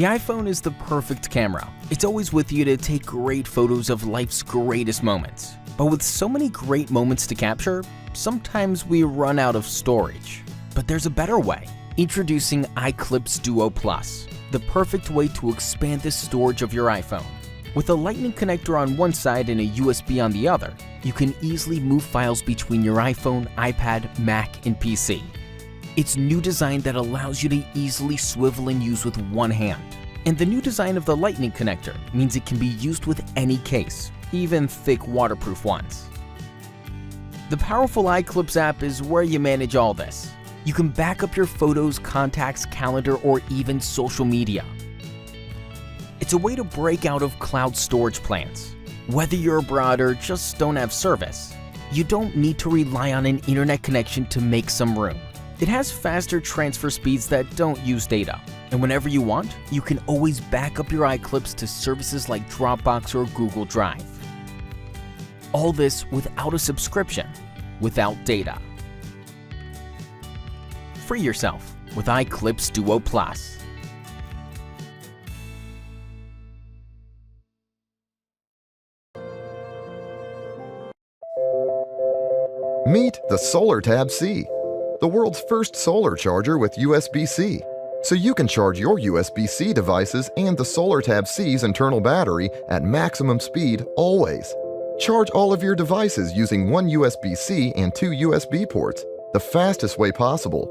The iPhone is the perfect camera. It's always with you to take great photos of life's greatest moments. But with so many great moments to capture, sometimes we run out of storage. But there's a better way. Introducing EyeClips Duo Plus, the perfect way to expand the storage of your iPhone. With a lightning connector on one side and a USB on the other, you can easily move files between your iPhone, iPad, Mac, and PC. It's new design that allows you to easily swivel and use with one hand. And the new design of the lightning connector means it can be used with any case, even thick waterproof ones. The powerful EyeClips app is where you manage all this. You can back up your photos, contacts, calendar, or even social media. It's a way to break out of cloud storage plans. Whether you're abroad or just don't have service, you don't need to rely on an internet connection to make some room. It has faster transfer speeds that don't use data, and whenever you want, you can always back up your EyeClips to services like Dropbox or Google Drive. All this without a subscription, without data. Free yourself with EyeClips Duo Plus. Meet the SolarTab C, the world's first solar charger with USB-C. So you can charge your USB-C devices and the SolarTab C's internal battery at maximum speed always. Charge all of your devices using one USB-C and two USB ports, the fastest way possible.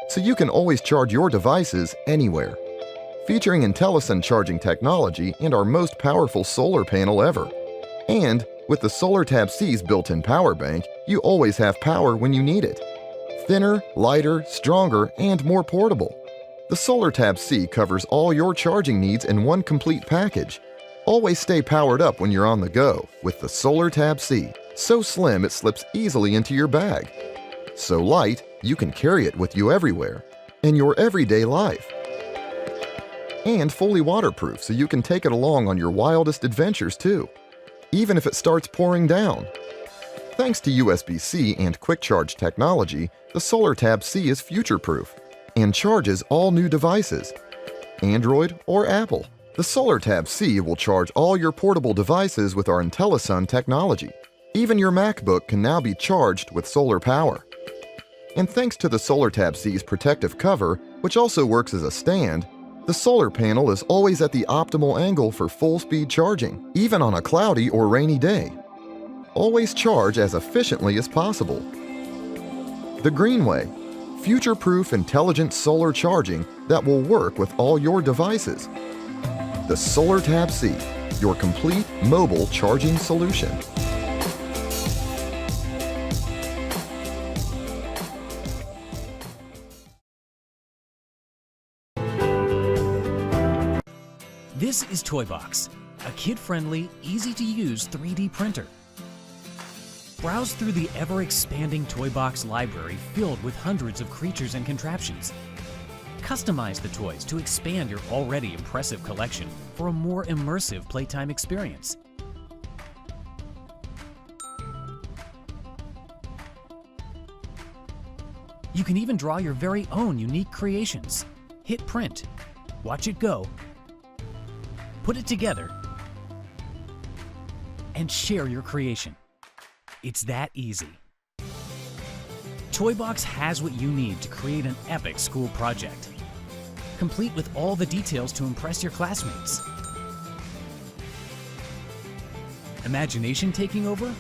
So you can always charge your devices anywhere. Featuring IntelliSun charging technology and our most powerful solar panel ever. And with the SolarTab C's built-in power bank, you always have power when you need it. Thinner, lighter, stronger, and more portable. The SolarTab C covers all your charging needs in one complete package. Always stay powered up when you're on the go with the SolarTab C. So slim it slips easily into your bag. So light, you can carry it with you everywhere, in your everyday life. And fully waterproof so you can take it along on your wildest adventures too, even if it starts pouring down. Thanks to USB-C and quick charge technology, the SolarTab C is future-proof and charges all new devices, Android or Apple. The SolarTab C will charge all your portable devices with our IntelliSun technology. Even your MacBook can now be charged with solar power. And thanks to the SolarTab C's protective cover, which also works as a stand, the solar panel is always at the optimal angle for full-speed charging, even on a cloudy or rainy day. Always charge as efficiently as possible. The Green Way, future-proof intelligent solar charging that will work with all your devices. The SolarTab C, your complete mobile charging solution. This is Toybox, a kid-friendly, easy-to-use 3D printer. Browse through the ever-expanding Toybox library filled with hundreds of creatures and contraptions. Customize the toys to expand your already impressive collection for a more immersive playtime experience. You can even draw your very own unique creations. Hit print, watch it go, put it together, and share your creation. It's that easy. Toybox has what you need to create an epic school project, complete with all the details to impress your classmates. Imagination taking over?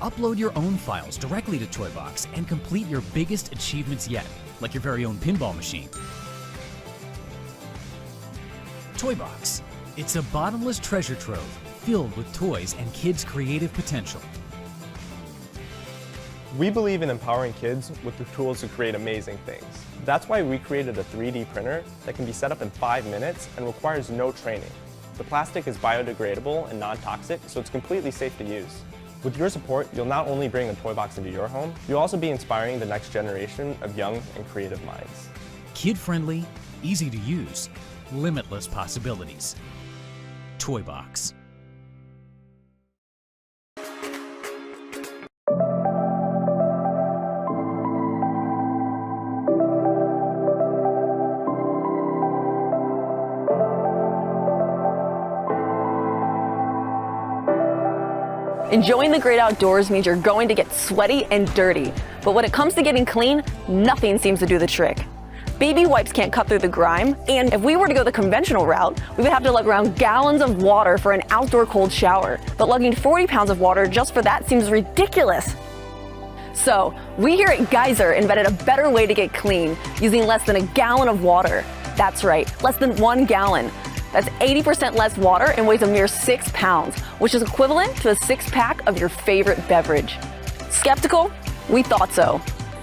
Upload your own files directly to Toybox and complete your biggest achievements yet, like your very own pinball machine. Toybox. It's a bottomless treasure trove filled with toys and kids' creative potential. We believe in empowering kids with the tools to create amazing things. That's why we created a 3D printer that can be set up in 5 minutes and requires no training. The plastic is biodegradable and non-toxic, so it's completely safe to use. With your support, you'll not only bring a Toybox into your home, you'll also be inspiring the next generation of young and creative minds. Kid-friendly, easy to use, limitless possibilities. Toybox. Enjoying the great outdoors means you're going to get sweaty and dirty, but when it comes to getting clean, nothing seems to do the trick. Baby wipes can't cut through the grime, and if we were to go the conventional route, we would have to lug around gallons of water for an outdoor cold shower. But lugging 40 pounds of water just for that seems ridiculous. So, we here at Geyser invented a better way to get clean, using less than a gallon of water. That's right, less than 1 gallon. That's 80% less water and weighs a mere 6 pounds, which is equivalent to a 6-pack of your favorite beverage. Skeptical? We thought so.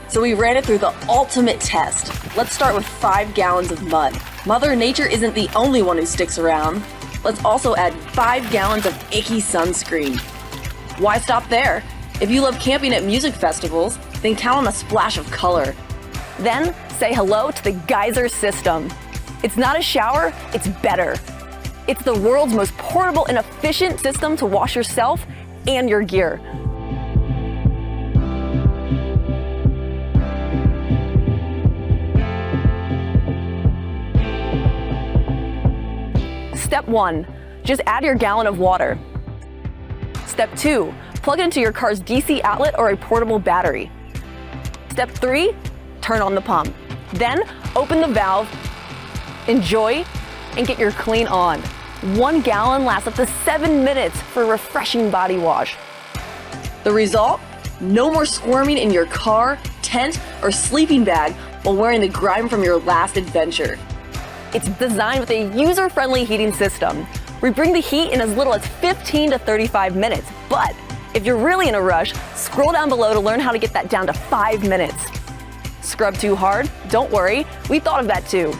So we ran it through the ultimate test. Let's start with 5 gallons of mud. Mother Nature isn't the only one who sticks around. Let's also add 5 gallons of icky sunscreen. Why stop there? If you love camping at music festivals, then count on a splash of color. Then say hello to the Geyser system. It's not a shower, it's better. It's the world's most portable and efficient system to wash yourself and your gear. Step 1, just add your gallon of water. Step 2, plug it into your car's DC outlet or a portable battery. Step 3, turn on the pump. Then open the valve, enjoy, and get your clean on. 1 gallon lasts up to 7 minutes for a refreshing body wash. The result? No more squirming in your car, tent, or sleeping bag while wearing the grime from your last adventure. It's designed with a user-friendly heating system. We bring the heat in as little as 15 to 35 minutes, but if you're really in a rush, scroll down below to learn how to get that down to 5 minutes. Scrub too hard? Don't worry, we thought of that too.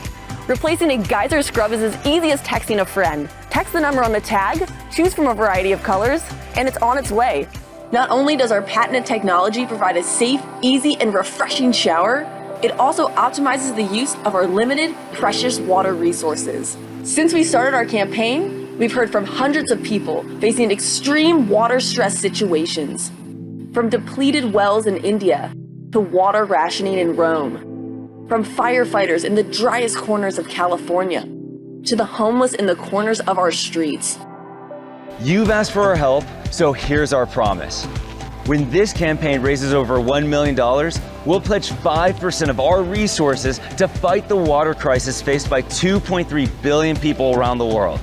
Replacing a Geyser scrub is as easy as texting a friend. Text the number on the tag, choose from a variety of colors, and it's on its way. Not only does our patented technology provide a safe, easy, and refreshing shower, it also optimizes the use of our limited, precious water resources. Since we started our campaign, we've heard from hundreds of people facing extreme water stress situations. From depleted wells in India to water rationing in Rome. From firefighters in the driest corners of California to the homeless in the corners of our streets. You've asked for our help, so here's our promise. When this campaign raises over $1 million, we'll pledge 5% of our resources to fight the water crisis faced by 2.3 billion people around the world.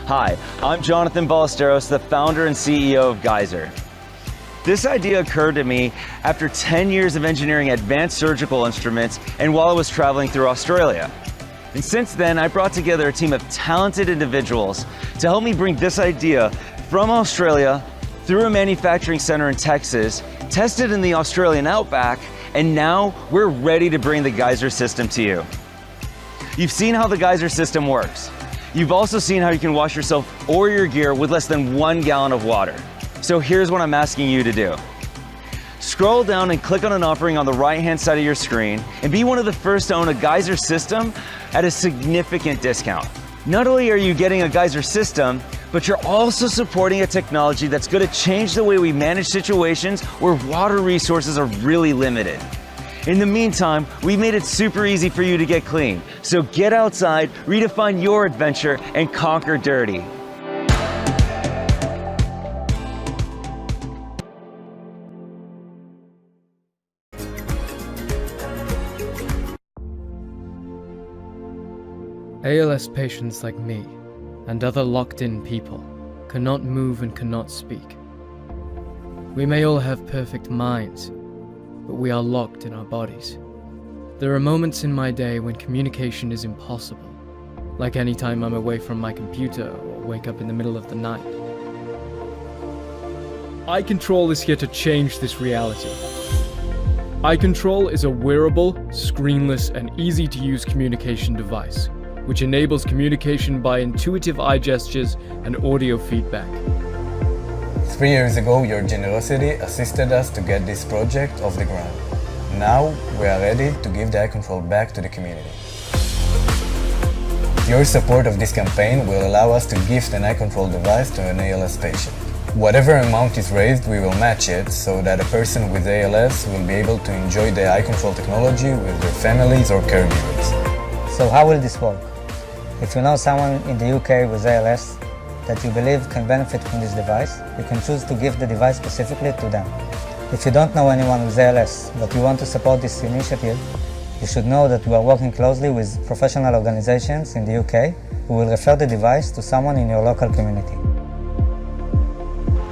Hi, I'm Jonathan Ballesteros, the founder and CEO of Geyser. This idea occurred to me after 10 years of engineering advanced surgical instruments and while I was traveling through Australia. And since then, I brought together a team of talented individuals to help me bring this idea from Australia through a manufacturing center in Texas, tested in the Australian outback, and now we're ready to bring the Geyser system to you. You've seen how the Geyser system works. You've also seen how you can wash yourself or your gear with less than 1 gallon of water. So here's what I'm asking you to do. Scroll down and click on an offering on the right-hand side of your screen and be one of the first to own a Geyser system at a significant discount. Not only are you getting a Geyser system, but you're also supporting a technology that's going to change the way we manage situations where water resources are really limited. In the meantime, we made it super easy for you to get clean. So get outside, redefine your adventure, and conquer dirty. ALS patients like me and other locked-in people cannot move and cannot speak. We may all have perfect minds, but we are locked in our bodies. There are moments in my day when communication is impossible, like any time I'm away from my computer or wake up in the middle of the night. EyeControl is here to change this reality. EyeControl is a wearable, screenless, and easy-to-use communication device, which enables communication by intuitive eye gestures and audio feedback. 3 years ago, your generosity assisted us to get this project off the ground. Now, we are ready to give the EyeControl back to the community. Your support of this campaign will allow us to gift an EyeControl device to an ALS patient. Whatever amount is raised, we will match it so that a person with ALS will be able to enjoy the EyeControl technology with their families or caregivers. So how will this work? If you know someone in the UK with ALS, that you believe can benefit from this device, you can choose to give the device specifically to them. If you don't know anyone with ALS, but you want to support this initiative, you should know that we are working closely with professional organizations in the UK who will refer the device to someone in your local community.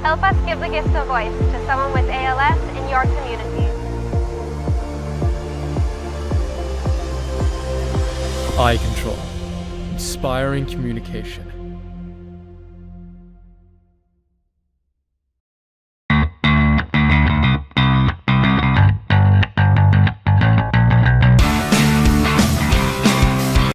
Help us give the gift of voice to someone with ALS in your community. Eye Control. Inspiring communication.